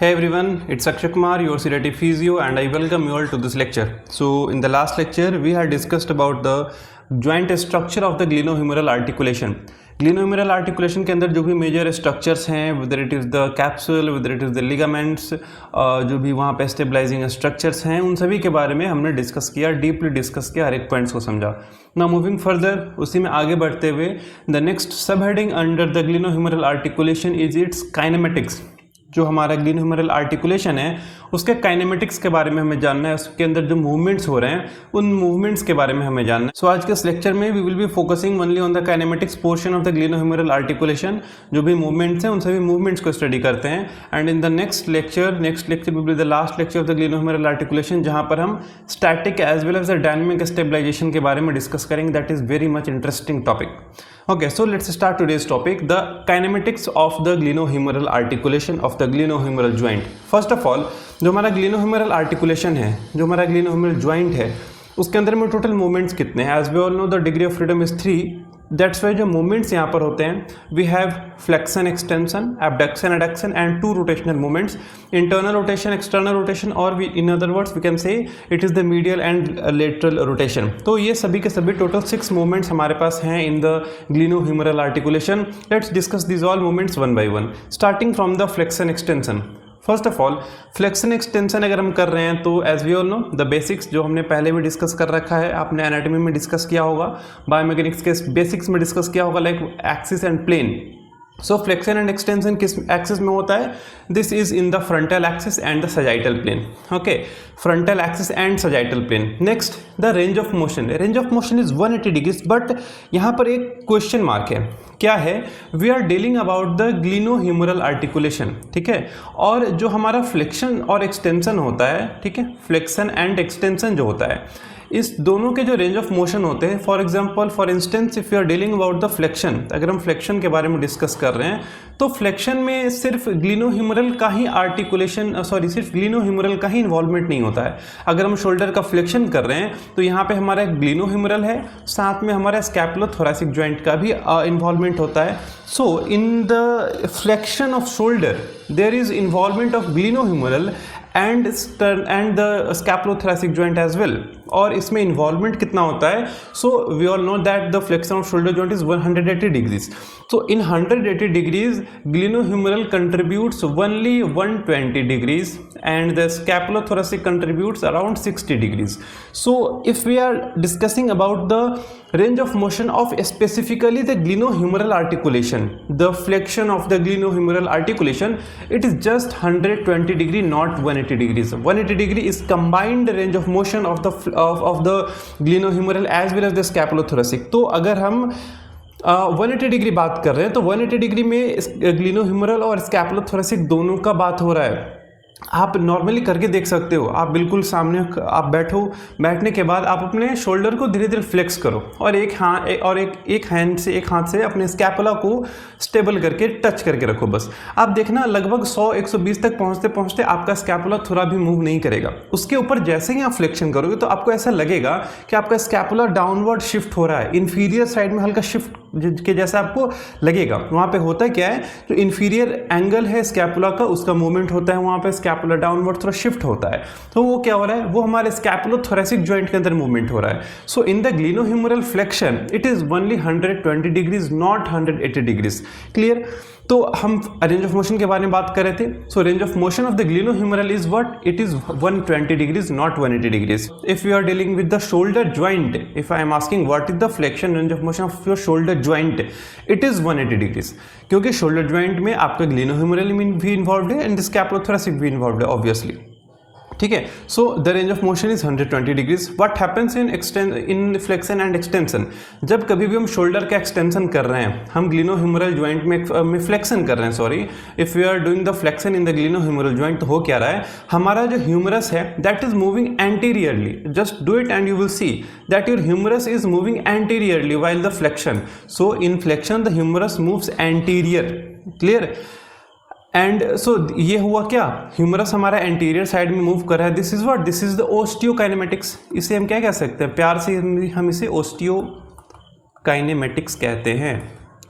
Hey everyone, it's Akshay Kumar, your CDT Physio, and I welcome you all to this lecture. So, in the last lecture, we had discussed about the joint structure of the glenohumeral articulation. Glenohumeral articulation के अंदर जो भी major structures हैं, whether it is the capsule, whether it is the ligaments, जो भी वहाँ पे stabilising structures हैं, उन सभी के बारे में हमने डिस्कस किया, डीपली डिस्कस किया, हर एक पॉइंट्स को समझा. नाउ मूविंग फर्दर, उसी में आगे बढ़ते हुए, द नेक्स्ट सब heading under the glenohumeral articulation is it's kinematics. जो हमारा ग्लिनोह्यूमरल आर्टिकुलेशन है उसके काइनेमेटिक्स के बारे में हमें जानना है, उसके अंदर जो मूवमेंट्स हो रहे हैं उन मूवमेंट्स के बारे में हमें जानना है. सो आज के इस लेक्चर में we will be focusing only on the kinematics portion of the glenohumeral articulation. जो भी मूवमेंट्स हैं उन सभी मूवमेंट्स को स्टडी करते हैं. And in the next lecture will be the last lecture of the glenohumeral articulation, जहां पर हम static as well as the dynamic stabilization के बारे में डिस्कस करेंगे. That is very much interesting topic. Okay, so let's start today's topic, the kinematics of the glenohumeral articulation of the glenohumeral joint. First of all, जो हमारा glenohumeral articulation है, जो हमारा glenohumeral joint है, उसके अंदर में टोटल मूवमेंट्स कितने हैं? As we all know, the degree of freedom is 3. That's why जो मूवमेंट्स यहाँ पर होते हैं, we have flexion, extension, abduction, adduction and 2 rotational movements, internal rotation, external rotation, और in other words we can say it is the medial and lateral rotation. तो ये सभी के सभी टोटल 6 मूवमेंट्स हमारे पास हैं in the glenohumeral articulation. Let's discuss this all movements one by one, starting from the flexion extension. First of all, flexion extension अगर हम कर रहे हैं तो as we all know the basics जो हमने पहले भी डिस्कस कर रखा है, आपने एनाटॉमी में डिस्कस किया होगा, बायोमैकेनिक्स के बेसिक्स में डिस्कस किया होगा, like axis and plane. So flexion and extension किस एक्सिस में होता है? This is in the frontal axis and the sagittal plane. Okay, frontal axis and sagittal plane. Next, the range of motion. Range of motion is 180 degrees, but यहाँ पर एक question mark है. क्या है? We are dealing about the glenohumeral articulation. ठीक है, और जो हमारा फ्लेक्शन और एक्सटेंशन होता है, ठीक है, फ्लेक्शन एंड एक्सटेंशन जो होता है, इस दोनों के जो रेंज ऑफ मोशन होते हैं, for instance if you are dealing about the flexion, अगर हम फ्लेक्शन के बारे में डिस्कस कर रहे हैं तो फ्लेक्शन में सिर्फ ग्लिनोह्यूमरल का ही सिर्फ ग्लिनोह्यूमरल का ही इन्वॉल्वमेंट नहीं होता है. अगर हम शोल्डर का फ्लेक्शन कर रहे हैं तो यहाँ पे हमारा ग्लिनोह्यूमरल है, साथ में हमारा स्कैपुलोथोरैसिक जॉइंट का भी इन्वॉल्वमेंट होता है. So in the flexion of shoulder there is involvement of glenohumeral and the scapulothoracic joint as well. और इसमें इन्वॉल्वमेंट कितना होता है? So we all know that the flexion of shoulder joint is 180 degrees. So in 180 degrees glenohumeral contributes only 120 degrees and the scapulothoracic contributes around 60 degrees. So if we are discussing about the range of motion of specifically the glenohumeral articulation, the flexion of the glenohumeral articulation, it is just 120 degree, not 180 degrees. 180 degree is combined range of motion of the glenohumeral as well as the scapulothoracic. तो अगर हम 180 degree बात कर रहे हैं तो 180 degree में glenohumeral और स्कैपुलोथोरैसिक दोनों का बात हो रहा है. आप नॉर्मली करके देख सकते हो. आप बिल्कुल सामने आप बैठो, बैठने के बाद आप अपने शोल्डर को धीरे धीरे फ्लेक्स करो और एक हाथ से अपने स्कैपुला को स्टेबल करके टच करके रखो. बस आप देखना लगभग 100-120 तक पहुंचते पहुंचते आपका स्कैपुला थोड़ा भी मूव नहीं करेगा. उसके ऊपर जैसे ही आप फ्लेक्शन करोगे तो आपको ऐसा लगेगा कि आपका स्कैपुला डाउनवर्ड शिफ्ट हो रहा है, इन्फीरियर साइड में हल्का शिफ्ट के जैसा आपको लगेगा. वहाँ पे होता क्या है, जो इन्फीरियर एंगल है स्कैपुला का उसका मूवमेंट होता है, वहाँ पे स्कैपुला डाउनवर्ड थोड़ा शिफ्ट होता है. तो वो क्या हो रहा है, वो हमारे स्कैपुलोथोरैसिक जॉइंट के अंदर मूवमेंट हो रहा है. So in the glenohumeral flexion it is only 120 degrees, not 180 degrees. Clear? तो हम रेंज ऑफ मोशन के बारे में बात कर रहे थे. So range of motion of the glenohumeral is what? It is 120 degrees, not 180 degrees. If you are dealing with the shoulder joint, if I am asking what is the flexion range of motion of your shoulder joint, it is 180 degrees. क्योंकि shoulder joint में आपका glenohumeral भी involved है and the स्कैपुलोथोरैसिक भी involved है obviously. ठीक है. So the range of motion is 120 degrees. What happens in flexion and extension? जब कभी भी हम शोल्डर का एक्सटेंशन कर रहे हैं, हम ग्लिनोह्यूमरल जॉइंट में फ्लेक्शन कर रहे हैं, sorry, if you are doing the flexion in the glenohumeral joint, तो हो क्या रहा है, हमारा जो ह्यूमरस है that is moving anteriorly. Just do it and you will see that your humerus is moving anteriorly while the flexion. So in flexion the humerus moves anterior. Clear? And so ये हुआ क्या, humerus हमारा anterior side में move कर रहा है. This is what? This is the osteokinematics. इसे हम क्या कह सकते हैं, प्यार से हम इसे ओस्टियोकाइनेमेटिक्स कहते हैं.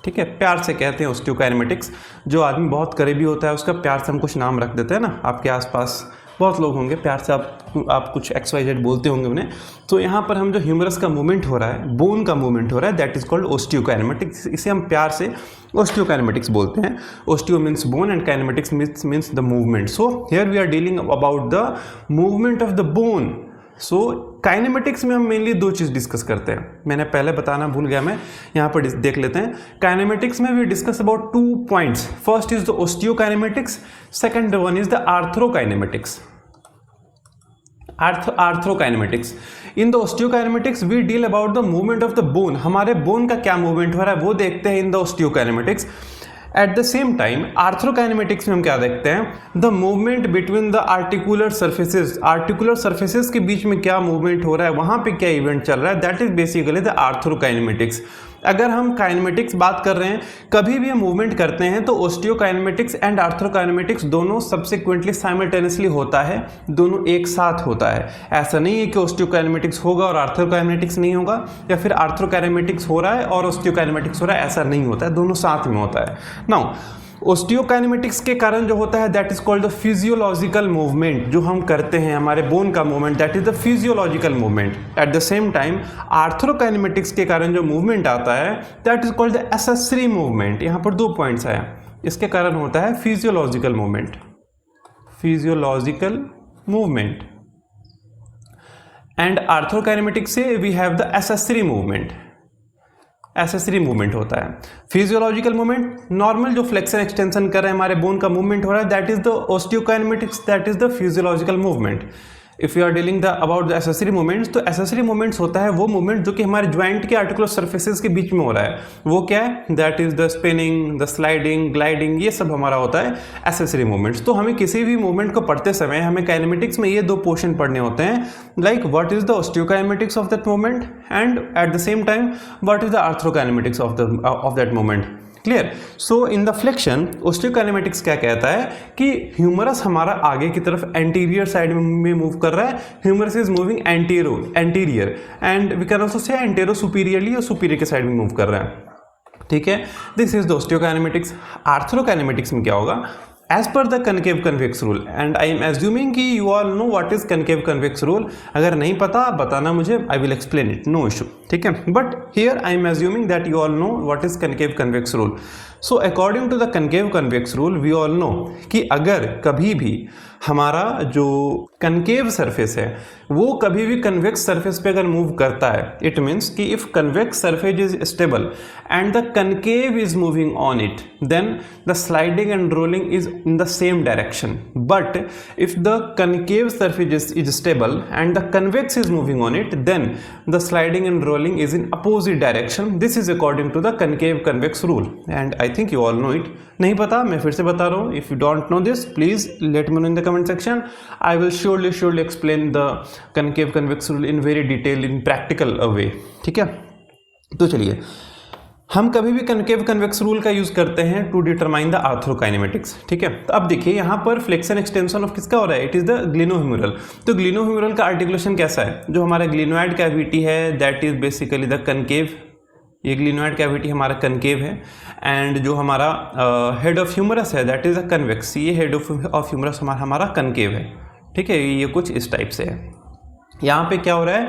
ठीक है, प्यार से कहते हैं ओस्टियोकाइनेमेटिक्स। जो आदमी बहुत करीबी होता है उसका प्यार से हम कुछ नाम रख देते हैं ना, आपके आसपास बहुत लोग होंगे, प्यार से आप कुछ XYZ बोलते होंगे उन्हें। तो यहाँ पर हम जो ह्यूमरस का मूवमेंट हो रहा है, बोन का मूवमेंट हो रहा है, दैट इज कॉल्ड ओस्टियोकाइनेमेटिक्स। इसे हम प्यार से ओस्टियोकाइनेमेटिक्स बोलते हैं। Osteo means bone and kinematics means the movement. So here we are dealing about the movement of the bone. So kinematics में हम मेनली दो चीज़ डिस्कस करते हैं, मैंने पहले बताना भूल गया, मैं यहाँ पर देख लेते हैं। काइनेमेटिक्स में we discuss about 2 points. First is the osteokinematics, second one is the arthrokinematics. Arthrokinematics. In the osteokinematics we deal about the movement of the bone, हमारे बोन का क्या मूवमेंट हो रहा है वो देखते हैं in the osteokinematics. At the same time arthrokinematics में हम क्या देखते हैं, the movement between the articular surfaces, articular surfaces के बीच में क्या मूवमेंट हो रहा है, वहां पे क्या इवेंट चल रहा है, दैट इज बेसिकली द आर्थ्रोकाइनेमेटिक्स। अगर हम काइनेमेटिक्स बात कर रहे हैं, कभी भी हम मूवमेंट करते हैं तो ओस्टियोकाइनेमेटिक्स एंड आर्थ्रोकाइनेमेटिक्स दोनों सब्सिक्वेंटली साइमल्टेनियसली होता है, दोनों एक साथ होता है। ऐसा नहीं है कि ओस्टियोकाइनेमेटिक्स होगा और आर्थ्रोकाइनेमेटिक्स नहीं होगा, या फिर आर्थ्रोकाइनेमेटिक्स हो रहा है और ओस्टियोकाइनेमेटिक्स हो रहा है, ऐसा नहीं होता है, दोनों साथ में होता है। नाउ ओस्टियोकाइनेमेटिक्स के कारण जो होता है that is called the physiological movement, जो हम करते हैं हमारे बोन का movement, that is the physiological movement. At the same time arthrokinematics के कारण जो मूवमेंट आता है that is called the accessory movement. यहाँ पर 2 पॉइंट्स आया, इसके कारण होता है physiological movement, physiological movement, and arthrokinematics से we have the accessory movement. Accessory movement होता है। फिजियोलॉजिकल मूवमेंट नॉर्मल जो फ्लेक्शन एक्सटेंशन कर रहे हैं, हमारे बोन का मूवमेंट हो रहा है, that is the osteokinematics, that is the physiological movement. If you are dealing the about the accessory movements, तो एक्सेसरी मूवमेंट्स होता है वो मूवमेंट जो कि हमारे ज्वाइंट के आर्टिकुलर सर्फेसेस के बीच में हो रहा है, वो क्या है, that is the spinning, the sliding, gliding, ये सब हमारा होता है एक्सेसरी मूवमेंट्स। तो हमें किसी भी मूवमेंट को पढ़ते समय हमें काइनेमेटिक्स में ये 2 पोर्शन पढ़ने होते हैं, like what is the osteokinematics of that movement and at the same time what is the arthrokinematics of that movement. Clear. So in the flexion osteokinematics क्या कहता है कि ह्यूमरस हमारा आगे की तरफ एंटीरियर साइड में मूव कर रहा है, humerus is moving anterior and we can also say antero superiorly और सुपीरियर के साइड में मूव कर रहा है। ठीक है, this is the osteokinematics. Arthrokinematics में क्या होगा, as per the concave convex rule, and I am assuming कि you all know what is concave convex rule. अगर नहीं पता बताना मुझे, I will explain it, no issue. ठीक है, but here I am assuming that you all know what is concave convex rule. So according to the concave convex rule we all know कि अगर कभी भी हमारा जो कनकेव सरफेस है वो कभी भी कन्वेक्स सरफेस पे अगर मूव करता है, इट मीन्स कि if convex surface is stable and the concave is moving on it, then the sliding and rolling is in the same direction. But if the concave surface is stable and the convex is moving on it, then the sliding and rolling is in opposite direction. This is according to the concave convex rule and I think you all know it. नहीं पता मैं फिर से बता रहा हूँ, if you don't know this please let me know in the comment section. I will surely explain the concave convex rule in very detail in practical way. ठीक है, तो चलिए हम कभी भी कनकेव कन्वेक्स रूल का यूज करते हैं टू डिटरमाइन द आर्थ्रोकाइनेमेटिक्स। ठीक है, तो अब देखिए यहाँ पर फ्लेक्शन एक्सटेंशन ऑफ किसका हो रहा है, इट इज द ग्लिनोह्यूमरल। तो ग्लिनोह्यूमरल का आर्टिकुलेशन कैसा है, जो हमारा ग्लिनोइड कैविटी है that is basically the concave, ये ग्लिनोइड कैविटी हमारा कनकेव है, एंड जो हमारा हेड ऑफ ह्यूमरस है दैट इज अ कन्वेक्स, ये हेड ऑफ ह्यूमरस हमारा कनकेव है। ठीक है, ये कुछ इस टाइप से है। यहाँ पे क्या हो रहा है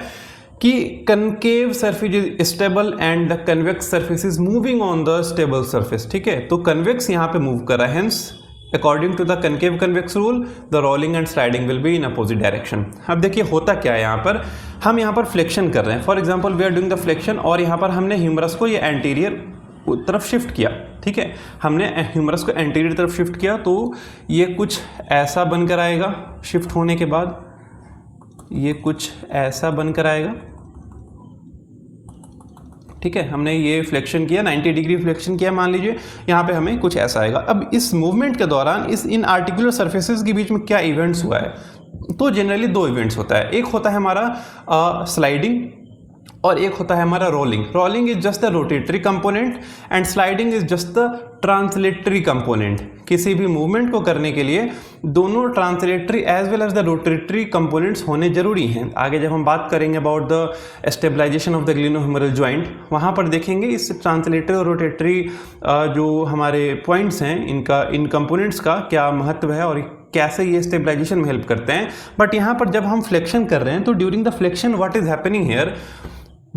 कि concave surface is stable and the convex surface is moving on the stable surface. ठीक है, तो कन्वेक्स यहाँ पे मूव कर रहा है, hence according to the concave convex rule the rolling and sliding will be in opposite direction. अब देखिए होता क्या है, यहाँ पर हम यहाँ पर फ्लेक्शन कर रहे हैं, for example we are doing the flexion, और यहाँ पर हमने ह्यूमरस को ये एंटीरियर तरफ शिफ्ट किया। ठीक है, हमने ह्यूमरस को एंटीरियर तरफ शिफ्ट किया तो ये कुछ ऐसा बनकर आएगा, शिफ्ट होने के बाद ये कुछ ऐसा बनकर आएगा। ठीक है, हमने ये फ्लेक्शन किया, 90 डिग्री फ्लेक्शन किया मान लीजिए, यहाँ पे हमें कुछ ऐसा आएगा। अब इस मूवमेंट के दौरान इन आर्टिकुलर सरफेसेस के बीच में क्या इवेंट्स हुआ है, तो जनरली 2 इवेंट्स होता है। एक होता है हमारा स्लाइडिंग और एक होता है हमारा rolling. Rolling is just the rotatory component and sliding is just the translatory component. किसी भी मूवमेंट को करने के लिए दोनों translatory as well as the rotatory components होने जरूरी हैं. आगे जब हम बात करेंगे about the stabilization of the glenohumeral joint, वहाँ पर देखेंगे इस ट्रांसलेटरी और रोटेटरी जो हमारे पॉइंट्स हैं इनका, इन कंपोनेंट्स का क्या महत्व है और कैसे ये स्टेबलाइजेशन में हेल्प करते हैं. बट यहाँ पर जब हम फ्लेक्शन कर रहे हैं तो during the flexion what is happening here,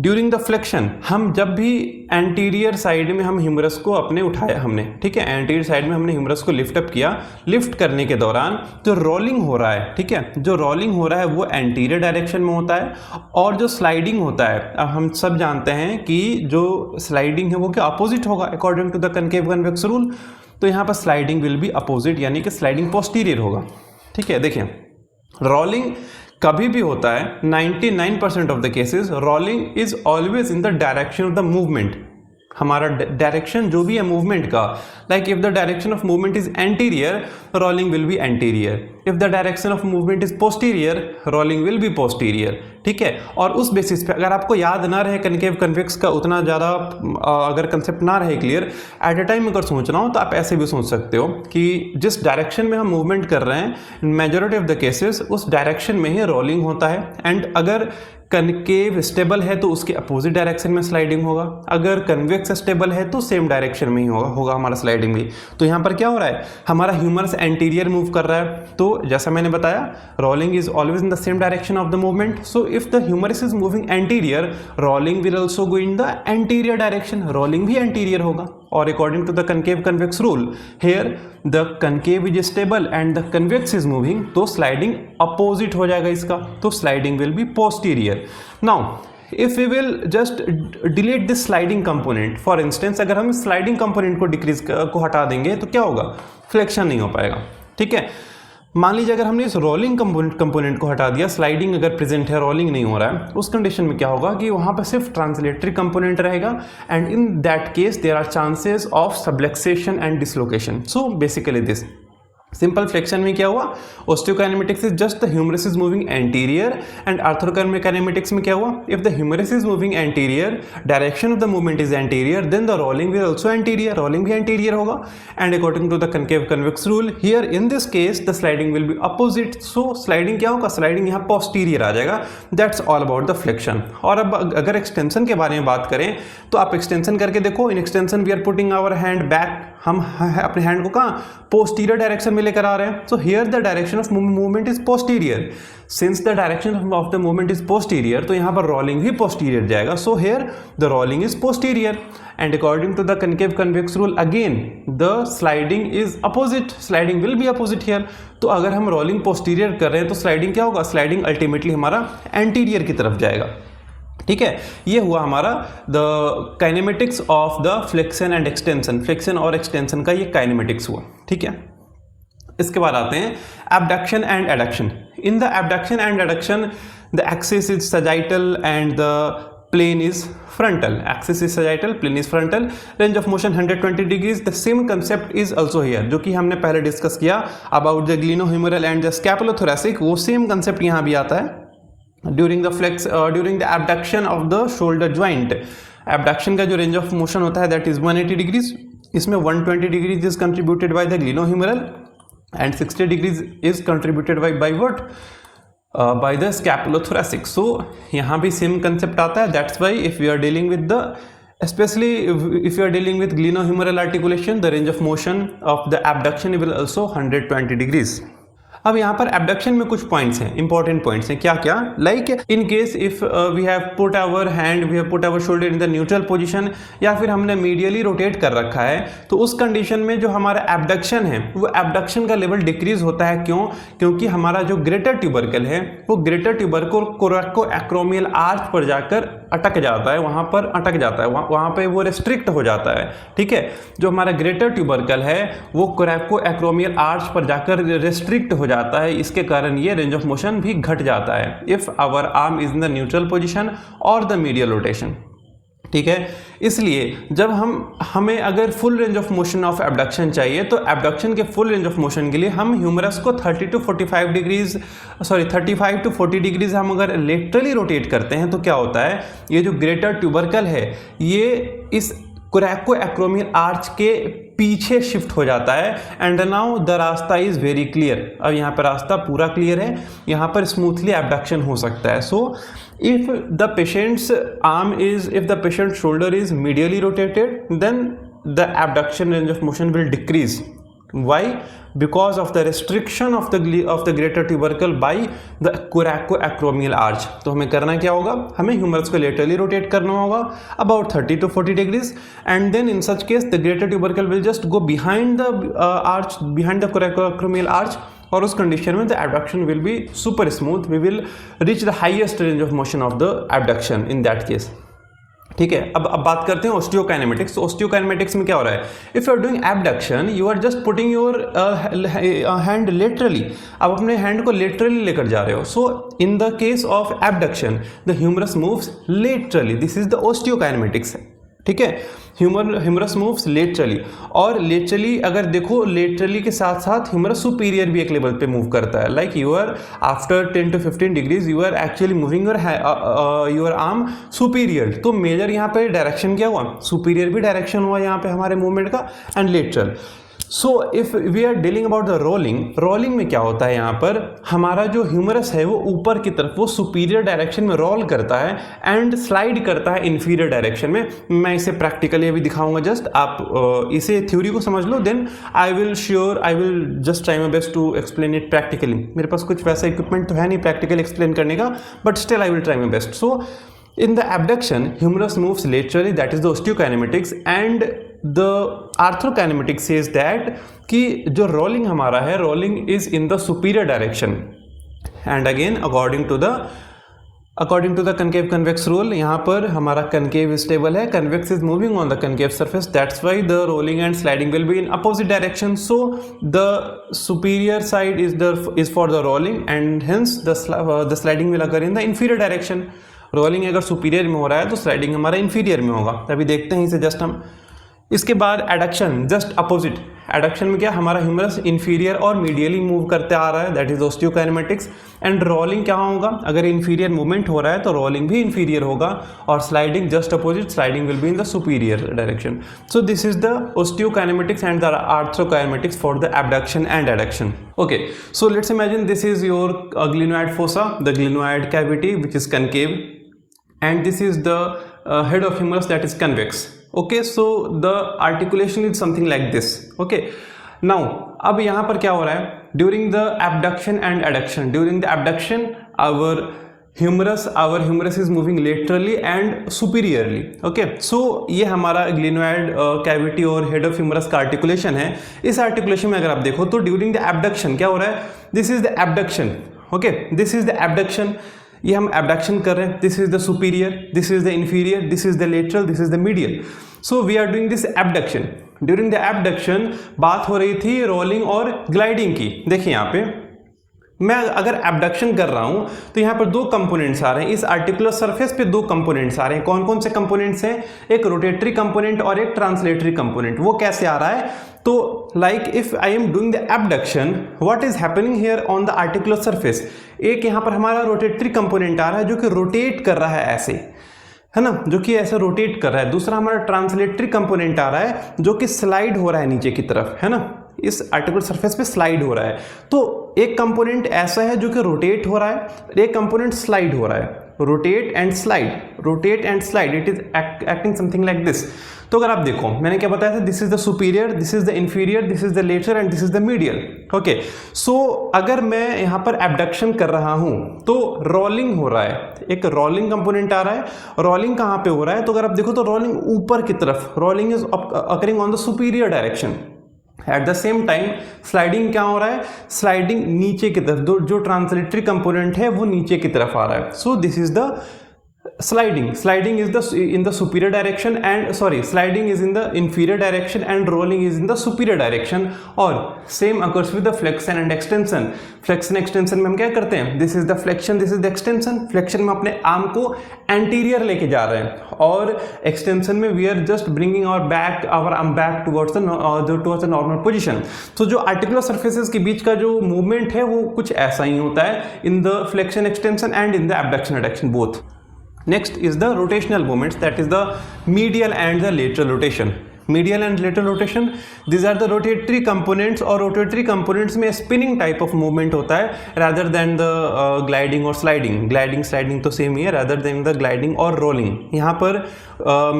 during the flexion हम जब भी एंटीरियर साइड में हम ह्यूमरस को अपने उठाया हमने, ठीक है, एंटीरियर साइड में हमने ह्यूमरस को लिफ्ट अप किया, लिफ्ट करने के दौरान जो रोलिंग हो रहा है, ठीक है, जो रोलिंग हो रहा है वो एंटीरियर डायरेक्शन में होता है. और जो स्लाइडिंग होता है, अब हम सब जानते हैं कि जो स्लाइडिंग है वो क्या अपोजिट होगा according to the concave convex rule. तो यहाँ पर स्लाइडिंग विल बी अपोजिट, यानी कि स्लाइडिंग पोस्टीरियर होगा. ठीक है, देखिए रोलिंग कभी भी होता है 99% of the cases rolling is always in the direction of the movement. हमारा डायरेक्शन जो भी है मूवमेंट का, like if the direction of movement is anterior, rolling will be anterior. If the direction of movement is posterior, rolling will be posterior. ठीक है, और उस basis पे अगर आपको याद ना रहे कनकेव कन्वेक्स का उतना ज़्यादा अगर कंसेप्ट ना रहे क्लियर, एट अ टाइम अगर सोचना हो तो आप ऐसे भी सोच सकते हो कि जिस डायरेक्शन में हम मूवमेंट कर रहे हैं मेजॉरिटी ऑफ द केसेस उस डायरेक्शन में ही रोलिंग होता है. एंड अगर कनकेव स्टेबल है तो उसके अपोजिट डायरेक्शन में स्लाइडिंग होगा, अगर कन्वेक्स स्टेबल है तो सेम डायरेक्शन में ही होगा हमारा स्लाइडिंग भी. तो यहाँ पर क्या हो रहा है, हमारा ह्यूमरस एंटीरियर मूव कर रहा है, तो जैसा मैंने बताया rolling is always in the same direction of the movement. So if the humerus is moving anterior, rolling will also go in the anterior direction, rolling भी एंटीरियर होगा. और according to the concave convex rule here the concave is stable and the convex is moving, तो sliding opposite हो जाएगा इसका, तो sliding will be posterior. Now if we will just delete this sliding component, for instance अगर हम sliding component को decrease को हटा देंगे तो क्या होगा, फ्लेक्शन नहीं हो पाएगा. ठीक है, मान लीजिए अगर हमने इस रोलिंग कंपोनेंट को हटा दिया, स्लाइडिंग अगर प्रेजेंट है, रोलिंग नहीं हो रहा है, उस कंडीशन में क्या होगा कि वहां पर सिर्फ ट्रांसलेटरी कंपोनेंट रहेगा and in that case there are chances of subluxation and dislocation. So basically this simple flexion में क्या हुआ, osteokinematics is just the humerus is moving anterior and arthrokinematics में क्या हुआ, if the humerus is moving anterior, direction of the movement is anterior, then the rolling will also anterior, rolling भी anterior होगा. And according to the concave convex rule here in this case the sliding will be opposite. So sliding क्या होगा, sliding यहाँ posterior आ जाएगा. That's all about the flexion. और अब अगर extension के बारे में बात करें तो आप एक्सटेंशन करके देखो. In extension we are putting our hand back, हम अपने हैंड को कहाँ, पोस्टीरियर डायरेक्शन में लेकर आ रहे हैं. So here the direction of movement is posterior. Since the direction of the movement is posterior, तो यहाँ पर रोलिंग भी पोस्टीरियर जाएगा. So here the rolling is posterior and according to the concave convex rule again the sliding is opposite, sliding will be opposite here. तो अगर हम rolling posterior कर रहे हैं तो स्लाइडिंग क्या होगा, स्लाइडिंग अल्टीमेटली हमारा एंटीरियर की तरफ जाएगा. ठीक है, ये हुआ हमारा the kinematics of the flexion and extension. Flexion और एक्सटेंशन का ये काइनेमेटिक्स हुआ. ठीक है, इसके बाद आते हैं abduction and adduction. In the abduction and adduction the axis is sagittal and the plane is frontal. Axis is sagittal, plane is frontal, range of motion 120 degrees. The same concept is also here, जो कि हमने पहले discuss किया about the glenohumeral and the scapulothoracic. वो same concept यहाँ भी आता है during the abduction of the shoulder joint. Abduction का जो range of motion होता है that is 180 degrees. इसमें 120 degrees is contributed by the glenohumeral and 60 degrees is contributed by what? By the scapulothoracic. So यहाँ भी same concept आता है. That's why if we are dealing with the, especially if you are dealing with glenohumeral articulation, the range of motion of the abduction will also 120 degrees. अब यहाँ पर abduction में कुछ points हैं, इंपॉर्टेंट पॉइंट्स हैं. क्या क्या, like in case if we have put our hand, we have put our shoulder in the neutral position, या फिर हमने मीडियली रोटेट कर रखा है, तो उस कंडीशन में जो हमारा एबडक्शन है वो एबडक्शन का लेवल डिक्रीज होता है. क्यों? क्योंकि हमारा जो ग्रेटर ट्यूबरकल है वो ग्रेटर ट्यूबरकल कोरैकोएक्रोमियल आर्च पर जाकर अटक जाता है, वहाँ पर अटक जाता है, वहाँ पे वो रेस्ट्रिक्ट हो जाता है. ठीक है, जो हमारा ग्रेटर ट्यूबरकल है वो कोरैकोएक्रोमियल आर्च पर जाकर रेस्ट्रिक्ट हो जाता है. इसके कारण ये रेंज ऑफ मोशन भी घट जाता है if our arm is in the neutral position और द मीडियल रोटेशन. ठीक है। इसलिए जब हमें अगर full range of motion of abduction चाहिए तो एबडक्शन के फुल रेंज ऑफ मोशन के लिए हम ह्यूमरस को 30 to 45 डिग्रीज 35 to 40 डिग्रीज हम अगर लेटरली रोटेट करते हैं तो क्या होता है, ये जो ग्रेटर ट्यूबरकल है ये इस कोरैकोएक्रोमियल आर्च के पीछे शिफ्ट हो जाता है एंड नाउ द रास्ता इज वेरी क्लियर। अब यहाँ पर रास्ता पूरा क्लियर है, यहाँ पर स्मूथली एबडक्शन हो सकता है। सो if the patient's if the patient's shoulder is medially rotated, then the abduction range of motion will decrease. Why? Because of the restriction of the greater tubercle by the coracoacromial arch. तो हमें करना क्या होगा, हमें humerus को laterally rotate करना होगा about 30 to 40 degrees, and then in such case the greater tubercle will just go behind the arch, behind the coracoacromial arch, और उस कंडीशन में the abduction will be super smooth, we will reach the highest range of motion of the abduction in that case. ठीक है। अब बात करते हैं ऑस्टियोकाइनेमेटिक्स। ऑस्टियोकाइनेमेटिक्स में क्या हो रहा है, if you are doing abduction you are just putting your hand laterally, आप अपने हैंड को लेटरली लेकर जा रहे हो। So in the case of abduction the humerus moves laterally, this is the osteokinematics. ठीक है, ह्यूमरस मूव्स लेटरली, और लेटरली अगर देखो लेटरली के साथ साथ ह्यूमरस सुपीरियर भी एक लेवल पे मूव करता है। Like you are after 10 to 15 degrees you are actually moving your arm superior. तो मेजर यहाँ पे डायरेक्शन क्या हुआ, सुपीरियर भी डायरेक्शन हुआ यहाँ पे हमारे मूवमेंट का, and lateral. So if we are dealing about the rolling में क्या होता है, यहाँ पर हमारा जो ह्यूमरस है वो ऊपर की तरफ, वो सुपीरियर डायरेक्शन में रोल करता है एंड स्लाइड करता है इन्फीरियर डायरेक्शन में। मैं इसे प्रैक्टिकली अभी दिखाऊंगा, जस्ट आप इसे थ्योरी को समझ लो, then I will just try my best to explain it practically. मेरे पास कुछ वैसा इक्विपमेंट तो है नहीं प्रैक्टिकली एक्सप्लेन करने का, but still I will try my best. So in the abduction humerus moves laterally, that is the osteokinematics, and the arthrokinematics says that कि जो rolling हमारा है, rolling is in the superior direction, and again according to the concave convex rule, यहाँ पर हमारा concave stable है, convex is moving on the concave surface, that's why the rolling and sliding will be in opposite direction. So the superior side is for the rolling, and hence the sliding will occur in the inferior direction. Rolling अगर superior में हो रहा है तो sliding हमारा inferior में होगा। अभी देखते हैं इसे जस्ट हम। इसके बाद एडक्शन, जस्ट अपोजिट। एडक्शन में क्या, हमारा ह्यूमरस इंफीरियर और मीडियली मूव करते आ रहा है, दैट इज ऑस्टियोकाइनेमेटिक्स। एंड रोलिंग क्या होगा, अगर इंफीरियर मूवमेंट हो रहा है तो रोलिंग भी इंफीरियर होगा, और sliding just opposite, sliding will be in the superior direction. So this is the osteokinematics and the arthrokinematics for the abduction and adduction. Okay, so let's imagine this is your glenoid fossa, the glenoid cavity which is concave, and this is the head of humerus that is convex. Okay, so the articulation is something like this. Okay, now अब यहाँ पर क्या हो रहा है, during the abduction and adduction, during the abduction our humerus is moving laterally and superiorly. Okay, so ये हमारा glenoid cavity और हेड ऑफ ह्यूमरस का आर्टिकुलेशन है। इस आर्टिकुलेशन में अगर आप देखो तो ड्यूरिंग द एबडक्शन क्या हो रहा है, this is the abduction. Okay, this is the abduction, ये हम एबडक्शन कर रहे हैं, this is the superior, this is the inferior, this is the lateral, this is the medial. So we are doing this abduction. During the abduction बात हो रही थी rolling और ग्लाइडिंग की। देखिए यहाँ पे मैं अगर एबडक्शन कर रहा हूं तो यहाँ पर दो कंपोनेंट्स आ रहे हैं, इस आर्टिकुलर सरफेस पे दो कंपोनेंट्स आ रहे हैं। कौन कौन से कंपोनेंट्स हैं, एक रोटेटरी कंपोनेंट और एक ट्रांसलेटरी कंपोनेंट। वो कैसे आ रहा है, तो like if I am doing the abduction, what is happening here on the articular surface, एक यहाँ पर हमारा रोटेटरी कंपोनेंट आ रहा है जो कि रोटेट कर रहा है ऐसे, है ना, जो कि ऐसे रोटेट कर रहा है। दूसरा हमारा ट्रांसलेटरी कंपोनेंट आ रहा है जो कि स्लाइड हो रहा है नीचे की तरफ, है ना, इस आर्टिकुलर सरफेस पे स्लाइड हो रहा है। तो एक कंपोनेंट ऐसा है जो कि रोटेट हो रहा है, एक कंपोनेंट स्लाइड हो रहा है। Rotate and slide, it is acting something like this. तो अगर आप देखो मैंने क्या बताया था, this is the superior, this is the inferior, this is the lateral and this is the medial. Okay, so अगर मैं यहाँ पर एबडक्शन कर रहा हूँ तो रोलिंग हो रहा है, एक रोलिंग कंपोनेंट आ रहा है। रोलिंग कहाँ पे हो रहा है, तो अगर आप देखो तो रोलिंग ऊपर की तरफ, rolling is occurring on the superior direction. Eight the same time sliding क्या हो रहा है, स्लाइडिंग नीचे की तरफ, जो ट्रांसलेटरी कंपोनेंट है वो नीचे की तरफ आ रहा है। सो this is the sliding is in the superior direction, and sliding is in the inferior direction and rolling is in the superior direction. और same occurs with the flexion and extension. Flexion extension में हम क्या करते हैं, this is the flexion, this is the extension. Flexion में अपने arm को anterior लेके जा रहे हैं, और extension में we are just bringing our arm back towards the normal position. तो जो articular surfaces के बीच का जो movement है वो कुछ ऐसा ही होता है in the flexion extension and in the abduction adduction both. Next is the rotational movements, that is the medial and the lateral rotation. Medial and lateral rotation, these are the rotatory components, और rotatory components में spinning type of movement होता है rather than the gliding or sliding. Gliding sliding तो same ही है rather than the gliding or rolling. यहाँ पर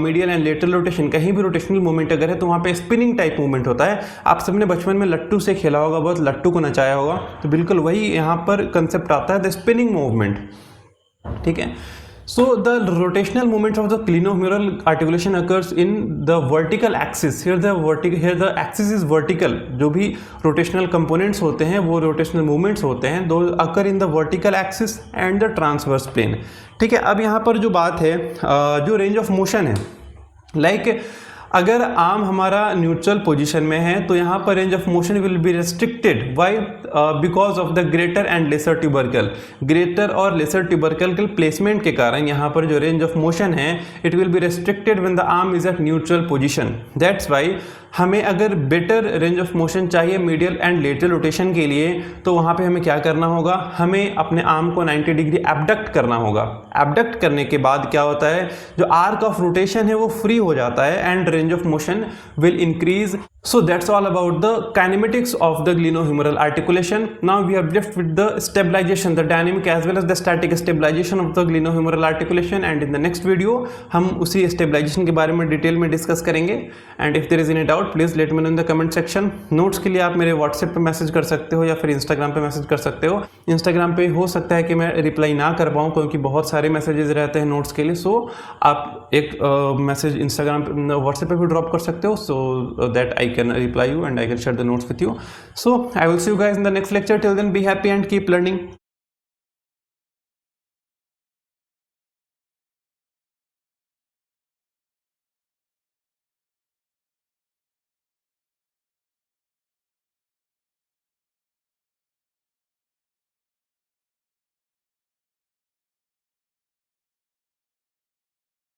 medial and lateral rotation, कहीं भी rotational movement अगर है तो वहाँ पे spinning type movement होता है. आप सबने बचपन में लट्टू से खेला होगा, बहुत लट्टू को नचाया होगा, तो बिल्कुल वही यहाँ पर concept आता है, the spinning movement. ठीक है. So the rotational movements of the glenohumeral articulation occurs in the vertical axis. Here the axis is vertical. जो भी rotational components होते हैं वो rotational movements होते हैं, those occur in the vertical axis and the transverse plane. ठीक है. अब यहाँ पर जो बात है, जो range of motion है, like अगर आर्म हमारा न्यूट्रल पोजीशन में है तो यहाँ पर range of motion will be restricted. Why? Because of the greater and lesser tubercle. Greater और लेसर ट्यूबरकल के प्लेसमेंट के कारण यहाँ पर जो रेंज ऑफ मोशन है it will be restricted when the arm is at neutral position. That's why हमें अगर बेटर रेंज ऑफ मोशन चाहिए मीडियल एंड लेटरल रोटेशन के लिए तो वहाँ पे हमें क्या करना होगा, हमें अपने आर्म को 90 डिग्री एबडक्ट करना होगा. एबडक्ट करने के बाद क्या होता है, जो आर्क ऑफ रोटेशन है वो फ्री हो जाता है and range of motion will increase. So that's all about the kinematics of the glenohumeral articulation. Now we are left with the stabilization, the dynamic as well as the static stabilization of the glenohumeral articulation, and in the next video हम उसी stabilization के बारे में detail में discuss करेंगे. And if there is any doubt please let me know in the comment section. Notes के लिए आप मेरे व्हाट्सएप पे मैसेज कर सकते हो या फिर इंस्टाग्राम पे मैसेज कर सकते हो. इंस्टाग्राम पे हो सकता है कि मैं रिप्लाई ना कर पाऊँ क्योंकि बहुत सारे मैसेजेस रहते हैं नोट्स के लिए. सो आप एक मैसेज इंस्टाग्राम व्हाट्सएप पे भी ड्रॉप कर सकते हो, so that I can reply you and I can share the notes with you. So I will see you guys in the next lecture. Till then be happy and keep learning.